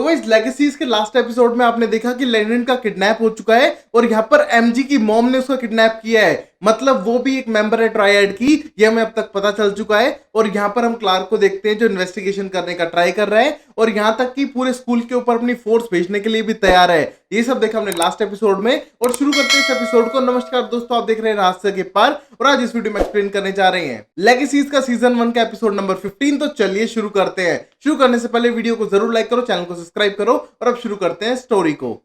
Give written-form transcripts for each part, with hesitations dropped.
तो guys legacies के last episode में आपने देखा कि लेनिन का किडनैप हो चुका है और यहाँ पर एमजी की मॉम ने उसका किडनैप किया है। मतलब वो भी एक मेंबर है ट्रायड की, ये हमें अब तक पता चल चुका है। और यहाँ पर हम क्लार्क को देखते हैं जो इन्वेस्टिगेशन करने का ट्राई कर रहा है और यहाँ तक कि पूरे स्कूल के ऊपर अपनी फोर्स भेजने के लिए भी तैयार है। ये सब देखा हमने लास्ट एपिसोड में और शुरू करते हैं इस एपिसोड को। नमस्कार दोस्तों, आप देख रहे हैं रहस्य के पार और आज इस वीडियो में एक्सप्लेन करने जा रहे हैं लेगेसीज का सीजन 1 का एपिसोड नंबर 15। तो चलिए शुरू करते हैं। शुरू करने से पहले वीडियो को जरूर लाइक करो, चैनल को सब्सक्राइब करो और अब शुरू करते हैं स्टोरी को।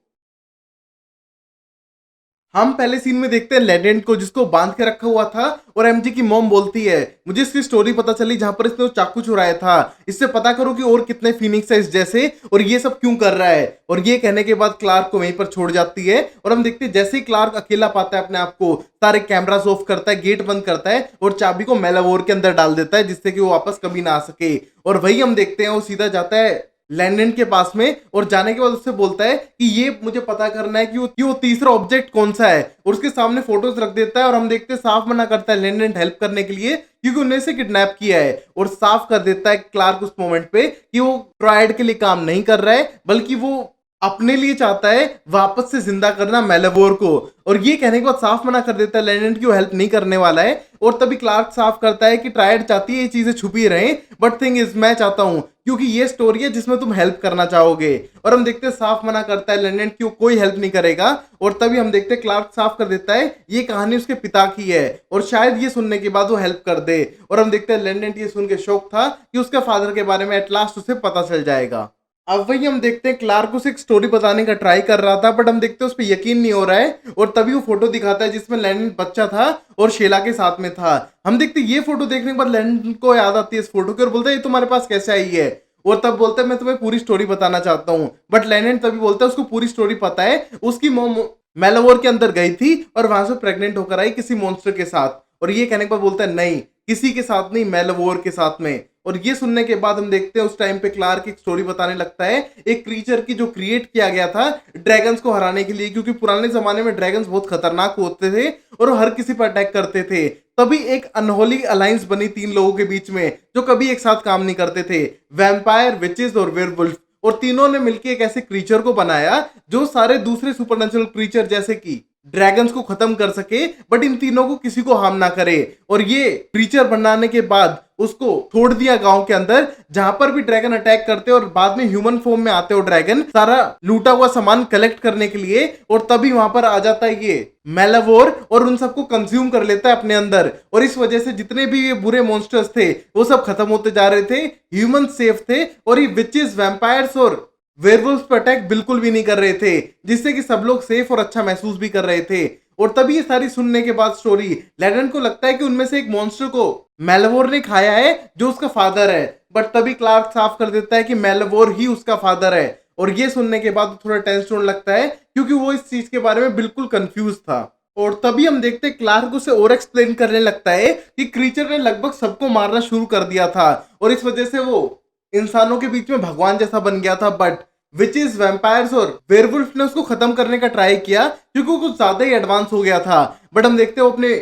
हम पहले सीन में देखते हैं लेडेंट को जिसको बांध के रखा हुआ था और एमजी की मॉम बोलती है मुझे इसकी स्टोरी पता चली जहां पर इसने वो चाकू चुराया था, इससे पता करो कि और कितने फीनिक्स है इस जैसे और ये सब क्यों कर रहा है। और ये कहने के बाद क्लार्क को वहीं पर छोड़ जाती है और हम देखते हैं जैसे ही क्लार्क अकेला पाता है अपने आप को, सारे कैमरास ऑफ करता है, गेट बंद करता है और चाबी को मेलावोर के अंदर डाल देता है जिससे कि वो वापस कभी ना आ सके। और वही हम देखते हैं वो सीधा जाता है लैंडन के पास में और जाने के बाद उससे बोलता है कि ये मुझे पता करना है कि वो तीसरा ऑब्जेक्ट कौन सा है और उसके सामने फोटोज रख देता है और हम देखते हैं साफ मना करता है लैंडन हेल्प करने के लिए क्योंकि उन्हें से किडनैप किया है और साफ कर देता है क्लार्क उस मोमेंट पे कि वो ट्रायड के लिए काम नहीं कर रहा है बल्कि वो अपने लिए चाहता है वापस से जिंदा करना मेलावोर को। और ये कहने के बाद साफ मना कर देता है लैंडन की वो हेल्प नहीं करने वाला है। और तभी क्लार्क साफ करता है कि ट्रायड चाहती है ये चीजें छुपी रहें बट थिंग इज मैं चाहता हूं क्योंकि ये स्टोरी है जिसमें तुम हेल्प करना चाहोगे। और हम देखते हैं साफ मना करता है लैंडन की वो कोई हेल्प नहीं करेगा। और तभी हम देखते हैं क्लार्क साफ कर देता है ये कहानी उसके पिता की है और शायद ये सुनने के बाद वो हेल्प कर दे। और हम देखते हैं लैंडन ये सुन के शौक था कि उसके फादर के बारे में एट लास्ट उसे पता चल जाएगा। अब वही हम देखते हैं क्लार्क उसे एक स्टोरी बताने का ट्राई कर रहा था बट हम देखते हैं उस पर यकीन नहीं हो रहा है और तभी वो फोटो दिखाता है जिसमें लैंडन बच्चा था और शेला के साथ में था। हम देखते हैं ये फोटो देखने के बाद लैंडन को याद आती है इस फोटो की और बोलता है ये तुम्हारे पास कैसे आई है। और तब बोलता है मैं तुम्हें पूरी स्टोरी बताना चाहता हूँ। बट लैंडन तभी बोलता है उसको पूरी स्टोरी पता है, उसकी मॉम मेलावोर के अंदर गई थी और वहां से प्रेग्नेंट होकर आई किसी मॉन्स्टर के साथ। और ये कहने के बाद बोलता है नहीं, किसी के साथ नहीं, मेलावोर के साथ में। और ये सुनने के बाद हम देखते हैं उस टाइम पे क्लार्क एक स्टोरी बताने लगता है एक क्रीचर की जो क्रिएट किया गया था ड्रैगन्स को हराने के लिए, क्योंकि पुराने जमाने में ड्रैगन्स बहुत खतरनाक होते थे और वो हर किसी पर अटैक करते थे। तभी एक अनहोली अलायंस बनी 3 लोगों के बीच में जो कभी एक साथ काम नहीं करते थे, वैम्पायर, विचेस और वेयरवुल्फ। और तीनों ने मिलकर एक ऐसे क्रीचर को बनाया जो सारे दूसरे सुपरनेचुरल क्रीचर जैसे कि ड्रैगन्स को खत्म कर सके बट इन तीनों को किसी को हार्म ना करे। और ये क्रीचर बनाने के बाद उसको छोड़ दिया गांव के अंदर जहां पर भी ड्रैगन अटैक करते और बाद में ह्यूमन फॉर्म में आते हो ड्रैगन सारा लूटा हुआ सामान कलेक्ट करने के लिए। और तभी वहां पर आ जाता है ये मेलावोर और उन सबको कंज्यूम कर लेता है अपने अंदर। और इस वजह से जितने भी ये बुरे मॉन्स्टर्स थे वो सब खत्म होते जा रहे थे, ह्यूमन सेफ थे और ये विचेस, वैम्पायर्स और वेयरवुल्फ्स पर अटैक बिल्कुल भी नहीं कर रहे थे, जिससे कि सब लोग सेफ और अच्छा महसूस भी कर रहे थे। और तभी ये सारी सुनने के बाद स्टोरी लैंडन को लगता है कि उनमें से एक मॉन्स्टर को मेलावोर ने खाया है जो उसका फादर है। बट तभी क्लार्क साफ कर देता है कि मेलावोर ही उसका फादर है। और ये सुनने के बाद थोड़ा टेंस होने लगता है क्योंकि वो इस चीज के बारे में बिल्कुल कंफ्यूज था। और तभी हम देखते हैं क्लार्क उसे और एक्सप्लेन करने लगता है कि क्रीचर ने लगभग सबको मारना शुरू कर दिया था और इस वजह से वो इंसानों के बीच में भगवान जैसा बन गया था। बट विचेस, वैम्पायर्स और वेयरवुल्फ ने उसको खत्म करने का ट्राई किया क्योंकि वो कुछ ज्यादा ही एडवांस हो गया था। बट हम देखते हैं वो अपने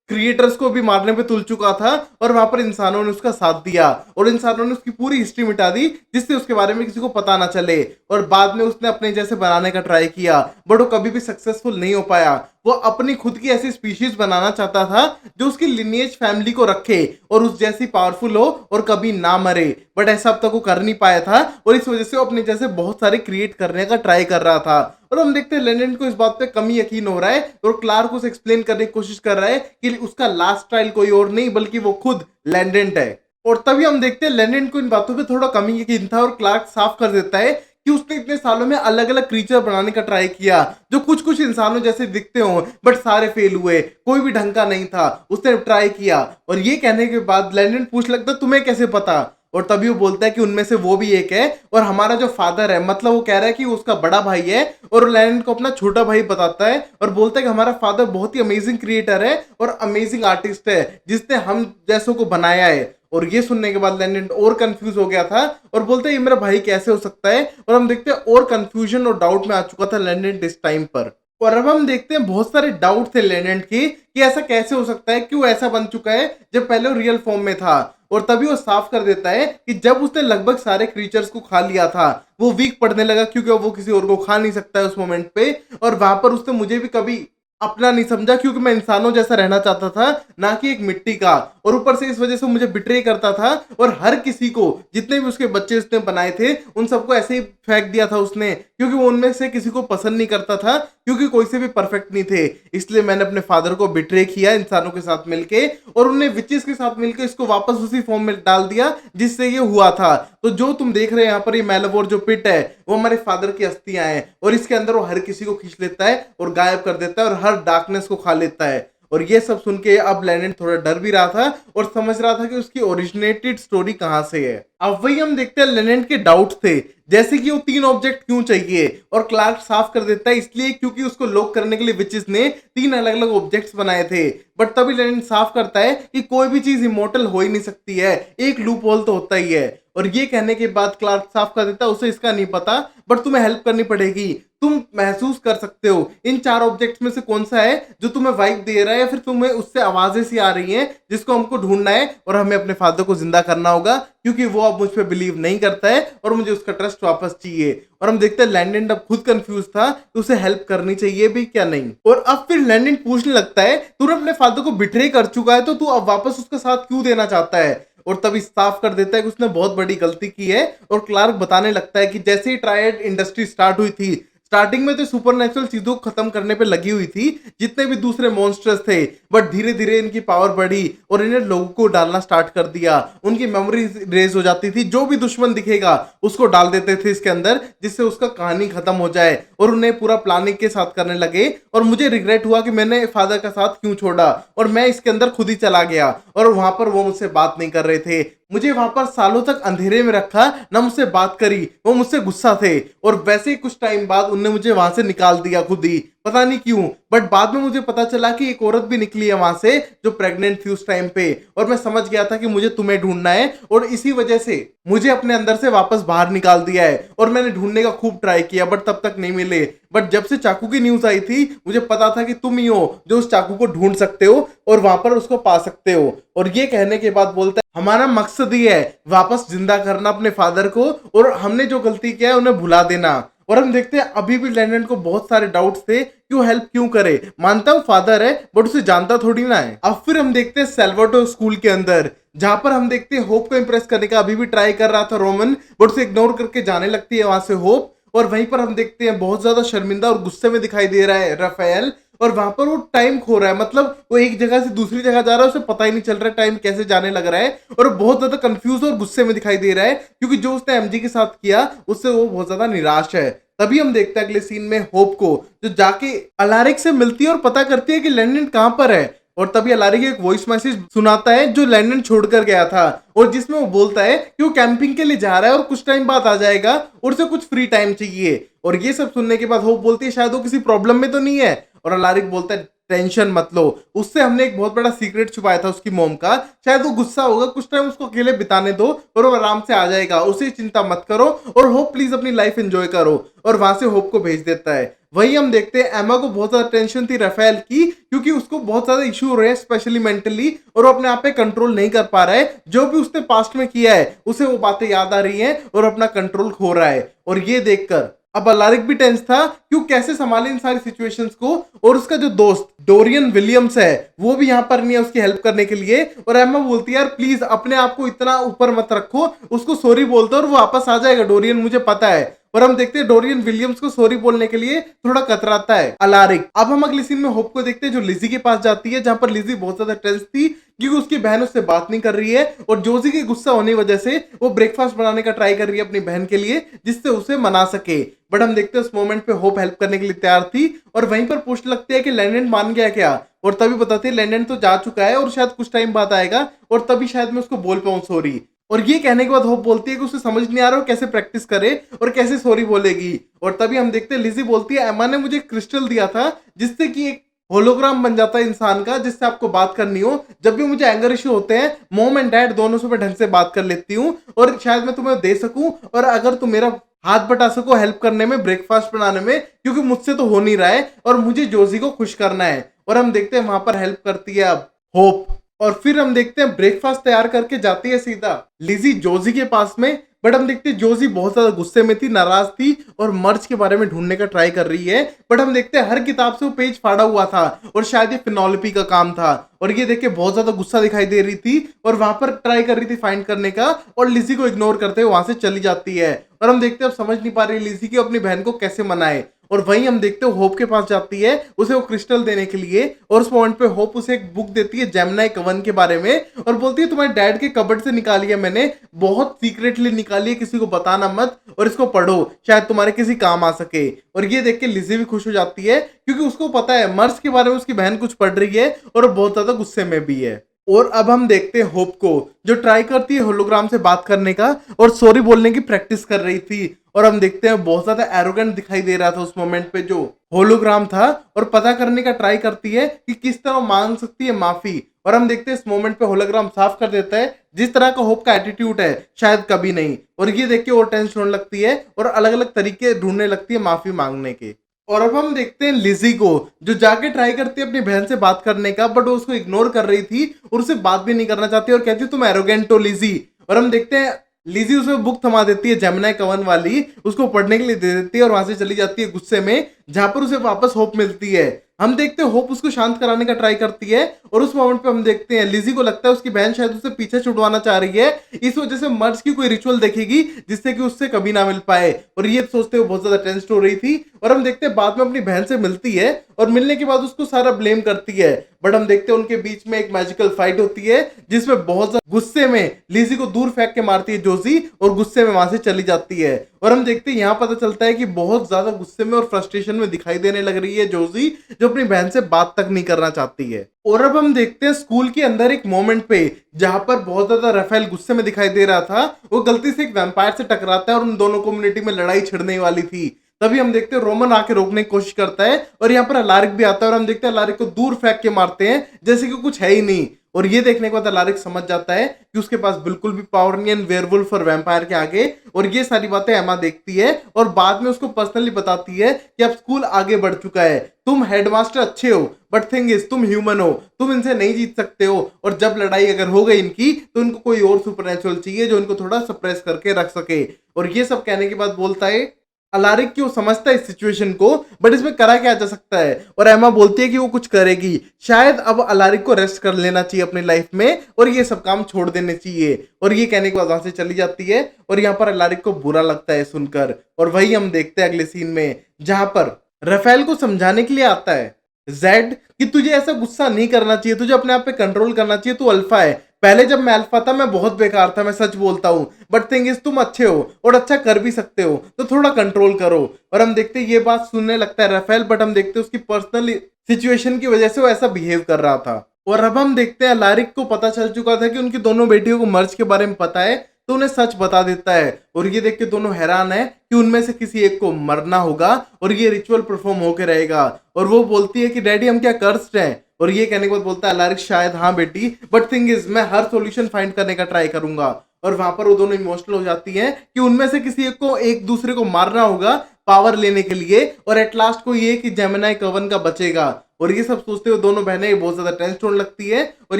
क्रिएटर्स को भी मारने पे तुल चुका था और वहां पर इंसानों ने उसका साथ दिया और इंसानों ने उसकी पूरी हिस्ट्री मिटा दी जिससे उसके बारे में किसी को पता ना चले। और बाद में उसने अपने जैसे बनाने का ट्राई किया बट वो कभी भी सक्सेसफुल नहीं हो पाया। वो अपनी खुद की ऐसी स्पीशीज बनाना चाहता था जो उसकी लिनिएज फैमिली को रखे और उस जैसी पावरफुल हो और कभी ना मरे। बट ऐसा अब तक वो कर नहीं पाया था और इस वजह से वो अपने जैसे बहुत सारे क्रिएट करने का ट्राई कर रहा था। और हम देखते हैं लैंडन को इस बात पे कम ही यकीन हो रहा है और क्लार्क उसे एक्सप्लेन करने की कोशिश कर रहा है कि उसका लास्ट ट्रायल कोई और नहीं बल्कि वो खुद लैंडन है। और तभी हम देखते हैं लैंडन को इन बातों पे थोड़ा कम ही यकीन था और क्लार्क साफ कर देता है कि उसने इतने सालों में अलग अलग क्रीचर बनाने का ट्राई किया जो कुछ कुछ इंसानों जैसे दिखते हो बट सारे फेल हुए, कोई भी ढंग का नहीं था। उसने ट्राई किया और ये कहने के बाद लैंडन पूछ लगता तुम्हें कैसे पता। और तभी वो बोलता है कि उनमें से वो भी एक है और हमारा जो फादर है, मतलब वो कह रहा है कि उसका बड़ा भाई है और लैंडन को अपना छोटा भाई बताता है और बोलता है कि हमारा फादर बहुत ही अमेजिंग क्रिएटर है और अमेजिंग आर्टिस्ट है जिसने हम जैसों को बनाया है। और ये सुनने के बाद लैंडन और कंफ्यूज हो गया था और बोलते हैं ये मेरा भाई कैसे हो सकता है। और हम देखते हैं और कंफ्यूजन और डाउट में आ चुका था लैंडन इस टाइम पर। और अब हम देखते हैं बहुत सारे डाउट थे लैंडन के कि ऐसा कैसे हो सकता है, क्यों ऐसा बन चुका है जब पहले वो रियल फॉर्म में था। और तभी वो साफ कर देता है कि जब उसने लगभग सारे क्रीचर्स को खा लिया था, वो वीक पड़ने लगा क्योंकि अब वो किसी और को खा नहीं सकता है उस मोमेंट पे। और वहां पर उसने मुझे भी कभी अपना नहीं समझा क्योंकि मैं इंसानों जैसा रहना चाहता था, ना कि एक मिट्टी का। और ऊपर से इस वजह से मुझे बिट्रे करता था और हर किसी को, जितने भी उसके बच्चे उसने बनाए थे, उन सबको ऐसे ही फेंक दिया था उसने, क्योंकि वो उनमें से किसी को पसंद नहीं करता था, क्योंकि कोई से भी परफेक्ट नहीं थे। इसलिए मैंने अपने फादर को बिट्रे किया इंसानों के साथ मिलके, और उन्हें विचेस के साथ मिलकर इसको वापस उसी फॉर्म में डाल दिया जिससे ये हुआ था। तो जो तुम देख रहे हैं यहाँ पर, ये मेलावोर जो पिट है, वो हमारे फादर की अस्थियां हैं, और इसके अंदर वो हर किसी को खींच लेता है और गायब कर देता है और हर डार्कनेस को खा लेता है। और ये सब सुन के अब लैंडन थोड़ा डर भी रहा था और समझ रहा था कि उसकी ओरिजिनेटेड स्टोरी कहां से है। अब वही हम देखते हैं लैंडन के डाउट्स थे, जैसे कि वो 3 ऑब्जेक्ट क्यों चाहिए, और क्लार्क साफ कर देता है इसलिए क्योंकि उसको लॉक करने के लिए विचेस ने 3 अलग अलग ऑब्जेक्ट्स बनाए थे। बट तभी लैंडन साफ करता है कि कोई भी चीज इमोर्टल हो ही नहीं सकती है, एक लूप होल तो होता ही है। और ये कहने के बाद क्लार्क साफ कर देता है उसे इसका नहीं पता, बट तुम्हें हेल्प करनी पड़ेगी। तुम महसूस कर सकते हो इन 4 ऑब्जेक्ट्स में से कौन सा है जो तुम्हें वाइब दे रहा है, या फिर तुम्हें उससे आवाजें सी आ रही हैं जिसको हमको ढूंढना है, और हमें अपने फादर को जिंदा करना होगा क्योंकि वो अब मुझ पर बिलीव नहीं करता है और मुझे उसका ट्रस्ट वापस चाहिए। और हम देखते हैं लैंडन अब खुद कंफ्यूज था कि उसे हेल्प करनी चाहिए भी क्या नहीं। और अब फिर लैंडन पूछने लगता है तूने अपने फादर को बिट्रे कर चुका है तो तू अब वापस उसका साथ क्यों देना चाहता है। और तभी साफ कर देता है कि उसने बहुत बड़ी गलती की है। और क्लार्क बताने लगता है कि जैसे ही ट्रायड इंडस्ट्री स्टार्ट हुई थी, स्टार्टिंग में तो सुपरनेचुरल चीजों को खत्म करने पे लगी हुई थी, जितने भी दूसरे मॉन्स्टर्स थे, बट धीरे धीरे इनकी पावर बढ़ी और इन्हें लोगों को डालना स्टार्ट कर दिया। उनकी मेमोरी रेज हो जाती थी, जो भी दुश्मन दिखेगा उसको डाल देते थे इसके अंदर, जिससे उसका कहानी खत्म हो जाए। और उन्हें पूरा प्लानिंग के साथ करने लगे। और मुझे रिग्रेट हुआ कि मैंने फादर का साथ क्यों छोड़ा, और मैं इसके अंदर खुद ही चला गया। और वहां पर वो मुझसे बात नहीं कर रहे थे, मुझे वहां पर सालों तक अंधेरे में रखा, ना मुझसे बात करी, वो मुझसे गुस्सा थे। और वैसे ही कुछ टाइम बाद उनने मुझे वहां से निकाल दिया खुद ही, पता नहीं क्यों। बट बाद में मुझे पता चला कि एक औरत भी निकली है वहां से जो प्रेग्नेंट थी उस टाइम पे, और मैं समझ गया था कि मुझे तुम्हें ढूंढना है, और इसी वजह से मुझे अपने अंदर से वापस बाहर निकाल दिया है। और मैंने ढूंढने का खूब ट्राई किया, बट तब तक नहीं मिले। बट जब से चाकू की न्यूज आई थी, मुझे पता था कि तुम ही हो जो उस चाकू को ढूंढ सकते हो और वहां पर उसको पा सकते हो। और ये कहने के बाद बोलता है हमारा मकसद ही है वापस जिंदा करना अपने फादर को, और हमने जो गलती किया है उन्हें भुला देना। और हम देखते हैं अभी भी लैंडन को बहुत सारे डाउट्स थे कि वो हेल्प क्यों करे। मानता हूँ फादर है, बट उसे जानता थोड़ी ना है। अब फिर हम देखते हैं सेल्वाटोर स्कूल के अंदर, जहां पर हम देखते हैं होप को इंप्रेस करने का अभी भी ट्राई कर रहा था रोमन, बट उसे इग्नोर करके जाने लगती है वहां से होप। और वहीं पर हम देखते हैं बहुत ज्यादा शर्मिंदा और गुस्से में दिखाई दे रहा है राफेल, और वहां पर वो टाइम खो रहा है। मतलब वो एक जगह से दूसरी जगह जा रहा है, उसे पता ही नहीं चल रहा है टाइम कैसे जाने लग रहा है, और बहुत ज्यादा कंफ्यूज और गुस्से में दिखाई दे रहा है क्योंकि जो उसने एमजी के साथ किया उससे वो बहुत ज्यादा निराश है। तभी हम देखते हैं अगले सीन में होप को, जो जाके अलारिक से मिलती है और पता करती है कि लैंडन कहां पर है। और तभी अलारिक एक वॉइस मैसेज सुनाता है जो लैंडन छोड़कर गया था, और जिसमें वो बोलता है कि वो कैंपिंग के लिए जा रहा है और कुछ टाइम बाद आ जाएगा और उसे कुछ फ्री टाइम चाहिए। और ये सब सुनने के बाद होप बोलती है शायद वो किसी प्रॉब्लम में तो नहीं है, और अलारिक बोलता है टेंशन मत लो, उससे हमने एक बहुत बड़ा सीक्रेट छुपाया था उसकी मॉम का, शायद वो गुस्सा होगा, कुछ टाइम उसको अकेले बिताने दो और वो आराम से आ जाएगा, उसे चिंता मत करो, और होप प्लीज अपनी लाइफ एंजॉय करो। और वहां से होप को भेज देता है। वही हम देखते हैं एमा को बहुत ज्यादा टेंशन थी राफेल की, क्योंकि उसको बहुत ज्यादा इश्यू हो रहे हैं स्पेशली मेंटली, और वो अपने आप पे कंट्रोल नहीं कर पा रहा है। जो भी उसने पास्ट में किया है उसे वो बातें याद आ रही हैं और अपना कंट्रोल खो रहा है। और ये देखकर अब अलारिक भी टेंस था क्यों कैसे संभाले इन सारी सिचुएशंस को। और उसका जो दोस्त डोरियन विलियम्स है वो भी यहाँ पर नहीं है उसकी हेल्प करने के लिए। और एम्मा बोलती है यार प्लीज अपने आप को इतना ऊपर मत रखो, उसको सॉरी बोलते और वो वापस आ जाएगा डोरियन, मुझे पता है। और हम देखते हैं डोरियन विलियम्स को सॉरी बोलने के लिए थोड़ा कतराता है अलारिक। अब हम अगली सीन में होप को देखते हैं जो लिजी के पास जाती है, जहां पर लिजी बहुत ज्यादा टेंस थी क्योंकि उसकी बहन उससे बात नहीं कर रही है, और जोजी के गुस्सा होने की वजह से वो ब्रेकफास्ट बनाने का ट्राई कर रही है अपनी बहन के लिए जिससे उसे मना सके। बट हम देखते हैं उस मोमेंट पे होप हेल्प करने के लिए तैयार थी, और वहीं पर पूछने लगती है कि लैंडन मान गया क्या। और तभी बताते हैं लैंडन तो जा चुका है और शायद कुछ टाइम बाद आएगा, और तभी शायद मैं उसको बोल पाऊं सॉरी। और ये कहने के बाद होप बोलती है कि उसे समझ नहीं आ रहा कैसे प्रैक्टिस करे और कैसे सॉरी बोलेगी। और तभी हम देखते हैं लिजी बोलती है एमा ने मुझे क्रिस्टल दिया था जिससे कि एक होलोग्राम बन जाता है इंसान का, जिससे आपको बात करनी हो। जब भी मुझे एंगर इश्यू होते हैं मॉम एंड डैड दोनों से मैं ढंग से बात कर लेती हूँ, और शायद मैं तुम्हें दे सकूं, और अगर तुम मेरा हाथ बटा सको हेल्प करने में, ब्रेकफास्ट बनाने में, क्योंकि मुझसे तो हो नहीं रहा है और मुझे जोजी को खुश करना है। और हम देखते हैं वहां पर हेल्प करती है अब होप। और फिर हम देखते हैं ब्रेकफास्ट तैयार करके जाती है सीधा लिज़ी जोजी के पास में। बट हम देखते हैं जोजी बहुत ज्यादा गुस्से में थी, नाराज थी और मर्ज के बारे में ढूंढने का ट्राई कर रही है। बट हम देखते हैं हर किताब से वो पेज फाड़ा हुआ था और शायद ये फिनोलिपी का काम था। और ये देख के बहुत ज्यादा गुस्सा दिखाई दे रही थी और वहां पर ट्राई कर रही थी फाइंड करने का, और लिज़ी को इग्नोर करते हुए वहां से चली जाती है। और हम देखते हैं अब समझ नहीं पा रही लिज़ी की अपनी बहन को कैसे मनाए। और वहीं हम देखते हो होप के पास जाती है उसे वो क्रिस्टल देने के लिए, और उस पॉइंट पे होप उसे एक बुक देती है जेमिनी कवन के बारे में और बोलती है तुम्हारे डैड के कबर्ड से निकाली है मैंने, बहुत सीक्रेटली निकाली है, किसी को बताना मत और इसको पढ़ो, शायद तुम्हारे किसी काम आ सके। और ये देख के लिज़ी भी खुश हो जाती है क्योंकि उसको पता है मर्स के बारे में उसकी बहन कुछ पढ़ रही है और वो बहुत ज्यादा गुस्से में भी है। और अब हम देखते हैं होप को जो ट्राई करती है होलोग्राम से बात करने का और सॉरी बोलने की प्रैक्टिस कर रही थी। और हम देखते हैं बहुत ज्यादा एरोगेंट दिखाई दे रहा था उस मोमेंट पे जो होलोग्राम था, और पता करने का ट्राई करती है कि किस तरह मांग सकती है माफी। और हम देखते हैं इस मोमेंट पे होलोग्राम साफ कर देता है जिस तरह का होप का एटीट्यूड है शायद कभी नहीं। और ये देख के और टेंशन होने लगती है और अलग अलग तरीके ढूंढने लगती है माफी मांगने के। और अब हम देखते हैं लिज़ी को जो जाके ट्राई करती है अपनी बहन से बात करने का, बट वो उसको इग्नोर कर रही थी और उससे बात भी नहीं करना चाहती और कहती तुम एरोगेंट हो लिज़ी। और हम देखते हैं लिज़ी उसे बुक थमा देती है जेमिनी कवन वाली, उसको पढ़ने के लिए दे देती है और वहां से चली जाती है गुस्से में, जहां पर उसे वापस होप मिलती है। हम देखते हैं होप उसको शांत कराने का ट्राई करती है और उस मोमेंट पे हम देखते हैं लिज़ी को लगता है उसकी बहन शायद उसे पीछे छुड़वाना चाह रही है, इस वजह से मर्ज की कोई रिचुअल देखेगी जिससे कि उससे कभी ना मिल पाए। और ये सोचते हुए बहुत ज्यादा टेंस्ड हो रही थी। और हम देखते हैं बाद में अपनी बहन से मिलती है और मिलने के बाद उसको सारा ब्लेम करती है। बट हम देखते हैं उनके बीच में एक मैजिकल फाइट होती है जिसमें बहुत ज्यादा गुस्से में लिज़ी को दूर फेंक के मारती है जोजी और गुस्से में वहां से चली जाती है। और हम देखते हैं यहाँ पता चलता है कि बहुत ज्यादा गुस्से में और फ्रस्ट्रेशन में दिखाई देने लग रही है जोजी, जो अपनी बहन से बात तक नहीं करना चाहती है। और अब हम देखते हैं स्कूल के अंदर एक मोमेंट पे जहां पर बहुत ज्यादा राफेल गुस्से में दिखाई दे रहा था, वो गलती से एक वैम्पायर से टकराता है और उन दोनों कम्युनिटी में लड़ाई छिड़ने वाली थी। तभी हम देखते हैं रोमन आके रोकने की कोशिश करता है और यहाँ पर अलारिक भी आता है और हम देखते हैं अलारिक को दूर फेंक के मारते हैं जैसे कि कुछ है ही नहीं। और ये देखने के बाद अलारिक समझ जाता है कि उसके पास बिल्कुल भी पावर नहीं है वेयरवुल्फ और वैम्पायर के आगे। और ये सारी बातें एमा देखती है और बाद में उसको पर्सनली बताती है कि अब स्कूल आगे बढ़ चुका है, तुम हेडमास्टर अच्छे हो बट थिंग इज तुम ह्यूमन हो, तुम इनसे नहीं जीत सकते हो, और जब लड़ाई अगर हो गई इनकी तो इनको कोई और सुपरनेचुरल चाहिए जो इनको थोड़ा सप्रेस करके रख सके। और ये सब कहने के बाद बोलता है अलारिक क्यों समझता है इस सिचुएशन को, बट इसमें करा क्या जा सकता है। और एमा बोलती है कि वो कुछ करेगी, शायद अब अलारिक को रेस्ट कर लेना चाहिए अपनी लाइफ में और ये सब काम छोड़ देने चाहिए। और ये कहने के बाद वहां से चली जाती है और यहाँ पर अलारिक को बुरा लगता है सुनकर। और वही हम देखते हैं अगले सीन में जहां पर राफेल को समझाने के लिए आता है जेड कि तुझे ऐसा गुस्सा नहीं करना चाहिए, तुझे अपने आप पे कंट्रोल करना चाहिए, तू अल्फा है। पहले जब मैं अल्फा था मैं बहुत बेकार था, मैं सच बोलता हूँ, बट थिंग इज तुम अच्छे हो और अच्छा कर भी सकते हो तो थोड़ा कंट्रोल करो। और हम देखते हैं ये बात सुनने लगता है राफेल, बट हम देखते हैं उसकी पर्सनल सिचुएशन की वजह से वो ऐसा बिहेव कर रहा था। और अब हम देखते हैं अलारिक को पता चल चुका था कि उनकी दोनों बेटियों को मर्ज के बारे में पता है, तो उन्हें सच बता देता है। और ये देख के दोनों हैरान है कि उनमें से किसी एक को मरना होगा और ये रिचुअल परफॉर्म होके रहेगा। और वो बोलती है कि डैडी हम क्या कर्स्ड हैं। और ये कहने के बाद बोलता है अलारिक शायद हाँ बेटी, बट थिंग इज मैं हर सॉल्यूशन फाइंड करने का ट्राई करूंगा। और वहां पर वो दोनों इमोशनल हो जाती हैं कि उनमें से किसी एक को एक दूसरे को मारना होगा पावर लेने के लिए, और एट लास्ट को ये कि जेमिनी कवन का बचेगा। और ये सब सोचते हुए दोनों बहनें बहुत ज्यादा टेंस होने लगती है और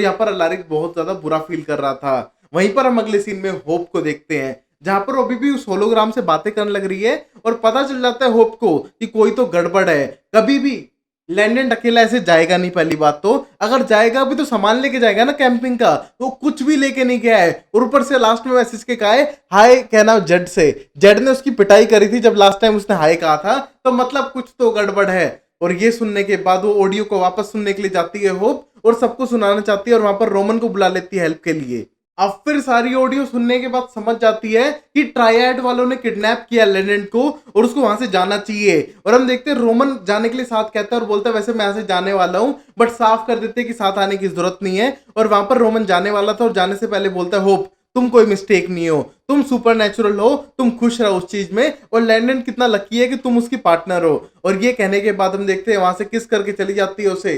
यहाँ पर अलारिक बहुत ज्यादा बुरा फील कर रहा था। वहीं पर हम अगले सीन में होप को देखते हैं जहां पर वो अभी भी उस होलोग्राम से बातें करने लग रही है और पता चल जाता है होप को कि कोई तो गड़बड़ है। कभी भी लैंडन अकेला ऐसे जाएगा नहीं, पहली बात तो अगर जाएगा भी तो सामान लेके जाएगा ना कैंपिंग का, तो कुछ भी लेके नहीं गया है। और ऊपर से लास्ट में मैसेज के कहा है हाय कहना जेड से, जेड ने उसकी पिटाई करी थी जब लास्ट टाइम उसने हाय कहा था, तो मतलब कुछ तो गड़बड़ है। और ये सुनने के बाद वो ऑडियो को वापस सुनने के लिए जाती है होप और सबको सुनाना चाहती है और वहां पर रोमन को बुला लेती है हेल्प के लिए। अब फिर सारी ऑडियो सुनने के बाद समझ जाती है कि ट्रायड वालों ने किडनैप किया लेनेंट को और उसको वहां से जाना चाहिए। और हम देखते हैं रोमन जाने के लिए साथ कहता है और बोलता है वैसे मैं यहाँ से जाने वाला हूँ, बट साफ कर देते हैं कि साथ आने की जरूरत नहीं है। और वहां पर रोमन जाने वाला था और जाने से पहले बोलता है होप तुम कोई मिस्टेक नहीं हो, तुम सुपर नेचुरल हो, तुम खुश रहो उस चीज में, और लैंडन कितना लकी है कि तुम उसकी पार्टनर हो। और ये कहने के बाद हम देखते हैं वहां से किस करके चली जाती है उसे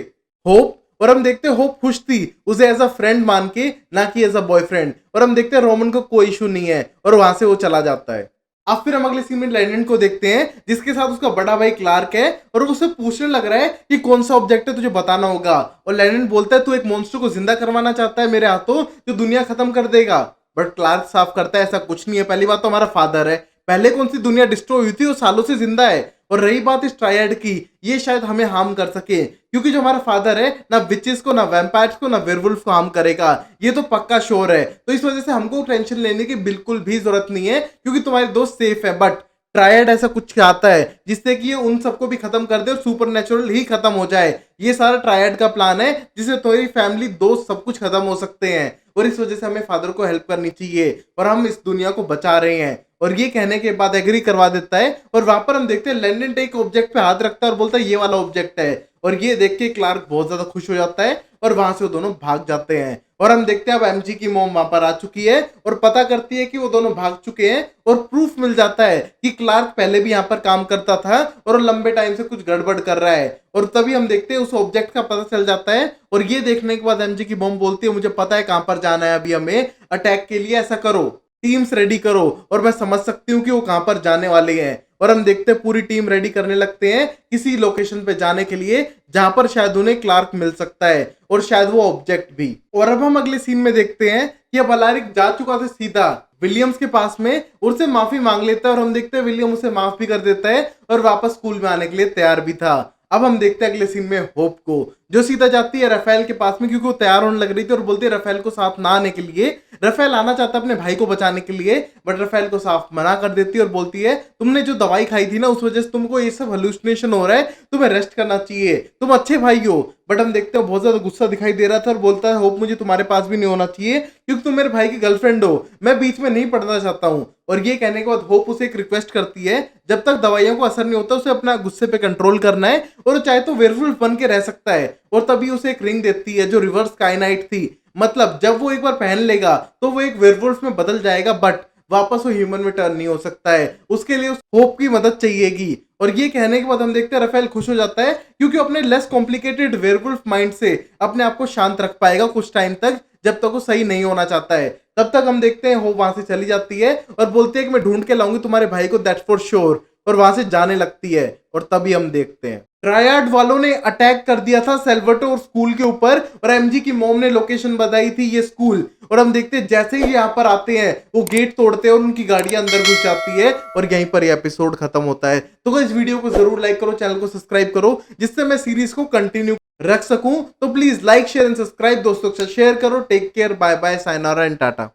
होप। और हम देखते हैं होप खुश थी उसे एज अ फ्रेंड मान के, ना कि एज अ बॉयफ्रेंड। और हम देखते हैं रोमन को कोई इशू नहीं है और वहां से वो चला जाता है। अब फिर हम अगले सीन में लैंडन को देखते हैं जिसके साथ उसका बड़ा भाई क्लार्क है और वो उससे पूछने लग रहा है कि कौन सा ऑब्जेक्ट है तुझे बताना होगा। और लैंडन बोलता है तू एक मॉन्स्टर को जिंदा करवाना चाहता है मेरे हाथों जो दुनिया खत्म कर देगा। बट क्लार्क साफ करता है ऐसा कुछ नहीं है, पहली बात तो हमारा फादर है, पहले कौन सी दुनिया डिस्ट्रॉय हुई थी, वो सालों से जिंदा है। और रही बात इस ट्रायड की, ये शायद हमें हार्म कर सके क्योंकि जो हमारा फादर है ना विचेस को ना वैम्पायर्स को ना वेयरवुल्फ को हार्म करेगा, ये तो पक्का श्योर है। तो इस वजह से हमको टेंशन लेने की बिल्कुल भी जरूरत नहीं है क्योंकि तुम्हारे दोस्त सेफ है। बट ट्रायड ऐसा कुछ आता है जिससे कि ये उन सबको भी खत्म कर दे और सुपर ही खत्म हो जाए। ये सारा ट्रायड का प्लान है जिससे तुम्हारी फैमिली दोस्त सब कुछ खत्म हो सकते हैं और इस वजह से हमें फादर को हेल्प करनी चाहिए और हम इस दुनिया को बचा रहे हैं। और ये कहने के बाद एग्री करवा देता है और वहां पर हम देखते हैं लैंडन एक ऑब्जेक्ट पे हाथ रखता है और बोलता है ये वाला ऑब्जेक्ट है। और ये देख के क्लार्क बहुत ज्यादा खुश हो जाता है और वहां से वो दोनों भाग जाते हैं। और हम देखते हैं अब एमजी की मॉम वहां पर आ चुकी है और पता करती है कि वो दोनों भाग चुके हैं और प्रूफ मिल जाता है कि क्लार्क पहले भी यहाँ पर काम करता था और लंबे टाइम से कुछ गड़बड़ कर रहा है। और तभी हम देखते हैं उस ऑब्जेक्ट का पता चल जाता है और ये देखने के बाद एमजी की मॉम बोलती है मुझे पता है कहां पर जाना है, अभी हमें अटैक के लिए ऐसा करो, टीम्स रेडी करो। और मैं समझ सकती हूँ कि वो कहां पर जाने वाले हैं। और हम देखते हैं पूरी टीम रेडी करने लगते हैं किसी लोकेशन पे जाने के लिए जहां पर शायद उन्हें क्लार्क मिल सकता है और शायद वो ऑब्जेक्ट भी। और अब हम अगले सीन में देखते हैं कि अब अलारिक जा चुका था सीधा विलियम्स के पास में और उससे माफी मांग लेता है और हम देखते हैं विलियम उसे माफ भी कर देता है और वापस स्कूल में आने के लिए तैयार भी था। अब हम देखते हैं अगले सीन में होप को जो सीधा जाती है राफेल के पास में क्योंकि वो तैयार होने लग रही थी और बोलती है राफेल को साथ ना आने के लिए। राफेल आना चाहता है अपने भाई को बचाने के लिए बट राफेल को साफ मना कर देती है और बोलती है तुमने जो दवाई खाई थी ना उस वजह से तुमको ये सब हेलुसिनेशन हो रहा है, तुम्हें रेस्ट करना चाहिए, तुम अच्छे भाई हो। बट हम देखते हो बहुत ज्यादा गुस्सा दिखाई दे रहा था और बोलता है होप मुझे तुम्हारे पास भी नहीं होना चाहिए क्योंकि तुम मेरे भाई की गर्लफ्रेंड हो, मैं बीच में नहीं पड़ना चाहता हूँ। और ये कहने के बाद होप उसे एक रिक्वेस्ट करती है जब तक दवाइयों को असर नहीं होता उसे अपना गुस्से पे कंट्रोल करना है और चाहे तो वेयरवुल्फ बन के रह सकता है। और तभी उसे एक रिंग देती है जो रिवर्स काइनाइट थी, मतलब जब वो एक बार पहन लेगा तो वो एक वेयरवुल्फ में बदल जाएगा बट वापस वो ह्यूमन में टर्न नहीं हो सकता है, उसके लिए उस होप की मदद चाहिएगी। और ये कहने के बाद हम देखते हैं राफेल खुश हो जाता है क्योंकि अपने लेस कॉम्प्लिकेटेड वेयरवुल्फ माइंड से अपने आप को शांत रख पाएगा कुछ टाइम तक जब तक वो सही नहीं होना चाहता है। तब तक हम देखते हैं होप वहां से चली जाती है और बोलती है कि मैं ढूंढ के लाऊंगी तुम्हारे भाई को, दैट्स फॉर श्योर। और वहां से जाने लगती है और तभी हम देखते हैं ट्रायड वालों ने अटैक कर दिया था सेल्वाटोर स्कूल के ऊपर और एमजी की मॉम ने लोकेशन बताई थी ये स्कूल। और हम देखते हैं जैसे ही यहाँ पर आते हैं वो गेट तोड़ते हैं और उनकी गाड़ियां अंदर घुस जाती है और यहीं पर ये एपिसोड खत्म होता है। तो इस वीडियो को जरूर लाइक करो, चैनल को सब्सक्राइब करो जिससे मैं सीरीज को कंटिन्यू रख सकूं। तो please like share and subscribe, दोस्तों के साथ शेयर करो। Take care, bye bye, sayonara and Tata.